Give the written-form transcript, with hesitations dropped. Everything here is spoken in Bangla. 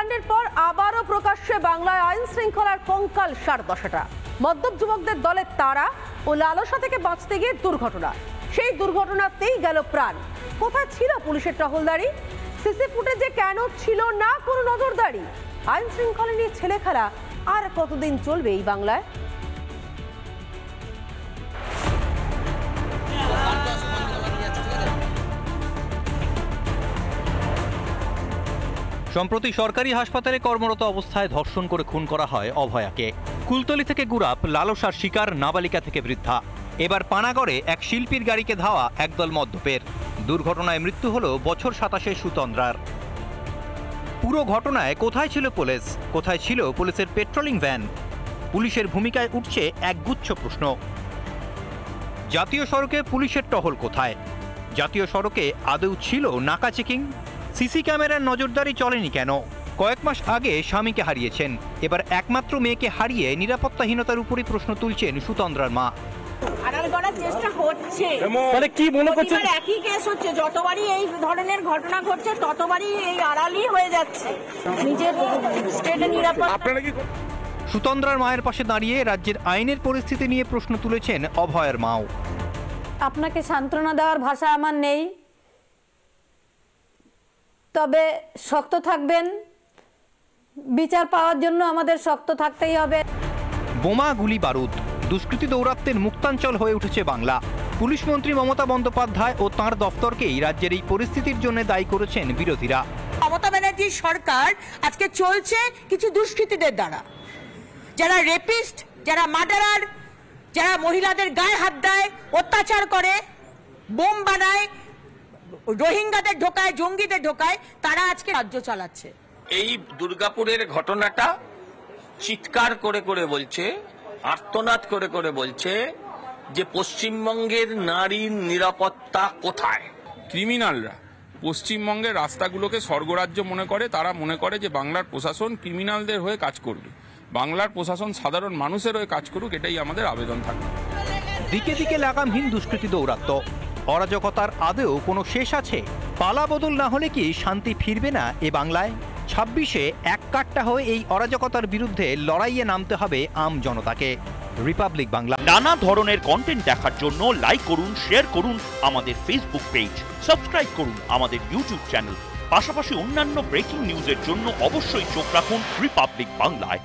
হত্যাকাণ্ডের পর আবারও প্রকাশ্যে বাংলায় আইন শৃঙ্খলার কঙ্কাল সার দশাটা। মদ্যপ যুবকদের দলের তাড়া ও লালসা থেকে বাঁচতে গিয়ে দুর্ঘটনা। সেই দুর্ঘটনাতেই গেল প্রাণ। কোথায় ছিল পুলিশের টহলদারি? সিসি ফুটেজে কেন ছিল না কোনো নজরদারি? আইন শৃঙ্খলা নিয়ে ছেলে খেলা আর কতদিন চলবে এই বাংলায়? সম্প্রতি সরকারি হাসপাতালে কর্মরত অবস্থায় ধর্ষণ করে খুন করা হয় অভয়াকে। কুলতলি থেকে গুড়াপ, লালসার শিকার নাবালিকা থেকে বৃদ্ধা। এবার পানাগড়ে এক শিল্পীর গাড়িকে ধাওয়া একদল মদ্যপের। দুর্ঘটনায় মৃত্যু হল বছর 27 সুতন্দ্রার। পুরো ঘটনায় কোথায় ছিল পুলিশ? কোথায় ছিল পুলিশের পেট্রোলিং ভ্যান? পুলিশের ভূমিকায় উঠছে একগুচ্ছ প্রশ্ন। জাতীয় সড়কে পুলিশের টহল কোথায়? জাতীয় সড়কে আদৌ ছিল নাকা চেকিং? সিসি ক্যামেরার নজরদারি চলেনি কেন? কয়েক মাস আগে স্বামীকে হারিয়েছেন, এবার একমাত্র মেয়েকে হারিয়ে নিরাপত্তাহীনতার উপরই প্রশ্ন তুলছেন সুতন্দ্রার মা। আড়াল করার চেষ্টা হচ্ছে, মানে কি মনে করছেন? একই কেস হচ্ছে, যতবারই এই ধরনের ঘটনা ঘটছে ততবারই এই আড়ালই হয়ে যাচ্ছে। নিজের স্টেটের নিরাপত্তা। সুতন্দ্রার মায়ের পাশে দাঁড়িয়ে রাজ্যের আইনের পরিস্থিতি নিয়ে প্রশ্ন তুলেছেন অভয়ের মাও। আপনাকে সান্ত্বনা দেওয়ার ভাষা আমার নেই, তবে শক্ত থাকবেন। বিচার পাওয়ার জন্য আমাদের শক্ত থাকতেই হবে। বোমা, গুলি, বারুদ, দুষ্কৃতী দৌরাত্ম্যের মুক্তাঞ্চল হয়ে উঠেছে বাংলা। পুলিশ মন্ত্রী মমতা বন্দ্যোপাধ্যায় ও তাঁর দফতরকেই রাজ্যের এই পরিস্থিতির জন্য দায়ী করেছেন বিরোধীরা। মমতা ব্যানার্জির সরকার আজকে চলছে কিছু দুষ্কৃতীদের দ্বারা, যারা রেপিস্ট, যারা মার্ডারার, যারা মহিলাদের গায়ে হাত দেয়, অত্যাচার করে, বোম বানায়, রোহিঙ্গাদের ঢোকায়, জঙ্গিদের ঢোকায়, তারা আজকে রাজ্য চালাচ্ছে। এই দুর্গাপুরের ঘটনাটা চিৎকার করে করে বলছে, আর্তনাদ করে করে বলছে যে পশ্চিমবঙ্গের নারীর নিরাপত্তা কোথায়। ক্রিমিনালরা পশ্চিমবঙ্গের রাস্তাগুলোকে স্বর্গরাজ্য মনে করে। তারা মনে করে যে বাংলার প্রশাসন ক্রিমিনালদের হয়ে কাজ করবে, বাংলার প্রশাসন সাধারণ মানুষের হয়ে কাজ করুক, এটাই আমাদের আবেদন থাকবে। দিকে দিকে লাগামহীন দুষ্কৃতী দৌরাত্ম্য, অরাজকতার আদৌ কোনো শেষ আছে? পালা বদল না হলে কি শান্তি ফিরবে না এ বাংলায়? 26-এ এক কাট্টা হয়ে এই অরাজকতার বিরুদ্ধে লড়াইয়ে নামতে হবে আম জনতাকে। রিপাবলিক বাংলা। নানা ধরনের কন্টেন্ট দেখার জন্য লাইক করুন, শেয়ার করুন আমাদের ফেসবুক পেজ, সাবস্ক্রাইব করুন আমাদের ইউটিউব চ্যানেল। পাশাপাশি অন্যান্য ব্রেকিং নিউজের জন্য অবশ্যই চোখ রাখুন রিপাবলিক বাংলায়।